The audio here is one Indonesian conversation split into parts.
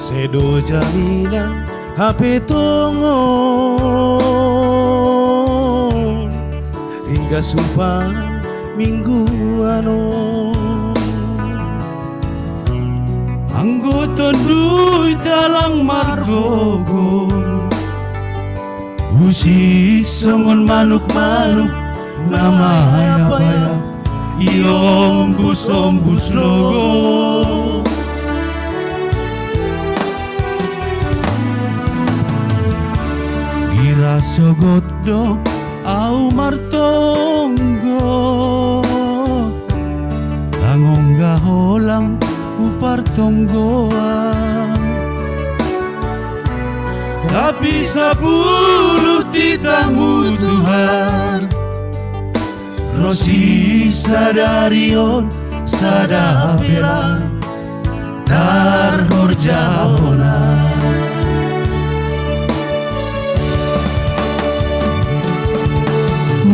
Sedo jaminan HP tongo hingga sumpah mingguano anggota duit dalang margogo usi songon manuk-manuk nama apa ya iombus-ombus logo gira sogoddo au martonggo langongga holang upar tonggoan tapi sepuluh titamu Tuhan Rosi sadarion sadapela tarhor jahona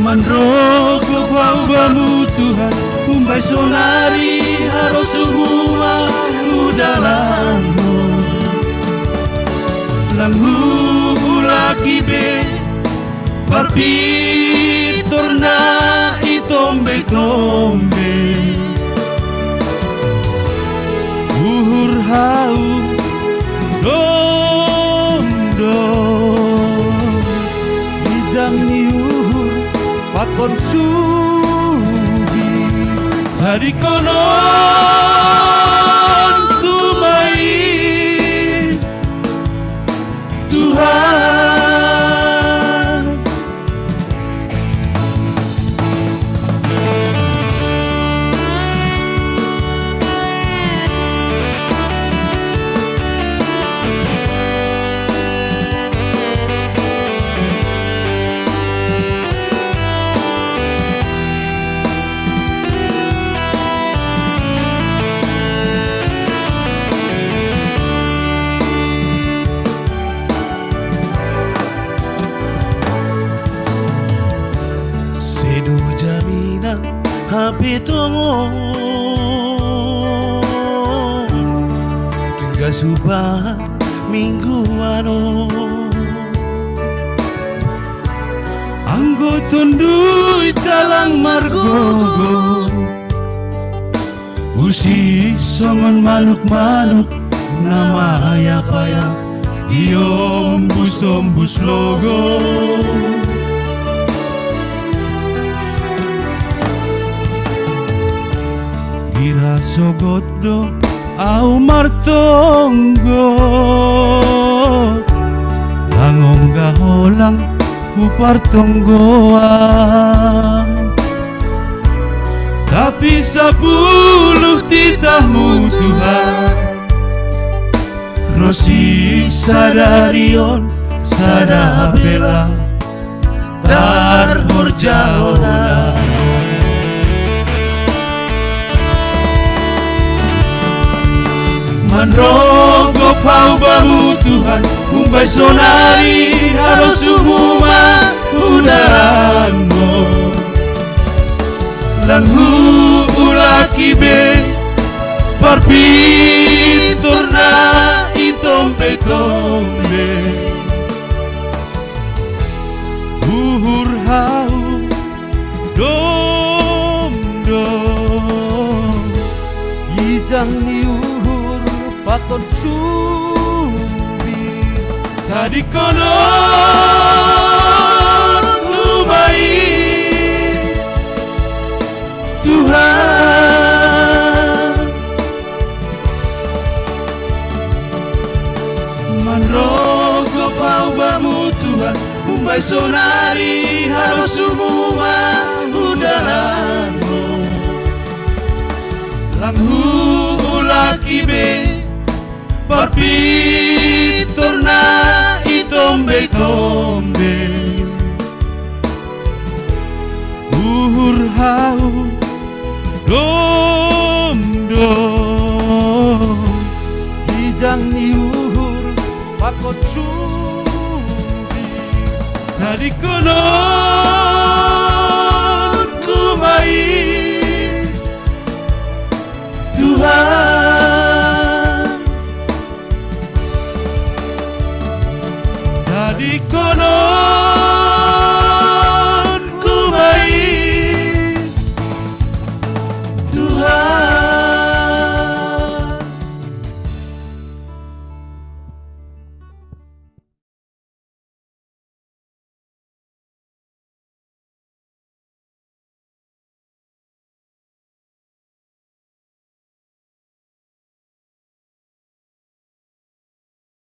Manrogo paubamu Tuhan Umbai sonari harus semua udalango Langhu ulaki be Parpitorna itombe-tombe Uhur hau dom-dom Izang ni uhur pakon sugi Tadi konon kumai Tuhan Sedo jaminan HP tongo hingga sumpah mingguano anggota duit dalang margogo usi songon manuk-manuk nama apa ya iombus-ombus logo gira sogoddo au martonggo langongga holang upar tonggoan tapi sepuluh titahmu Tuhan Rosi sadarion sadapela tarhor jahona Manrogo paubamu Tuhan Umbai sonari harus semua udarango Langhu ulaki be Parpitorna itombe-tombe Uhur hau dom-dom Izang ni uhur pakon subi Tadi konon lumain Tuhan Manrogo paubamu Tuhan Umbai sonari harus semua udalango Langhu ulaki be Parpitorna itombe-tombe Uhur hau dom-dom Hijang ni uhur pakot subi Tadi konon kumai Tuhan di kono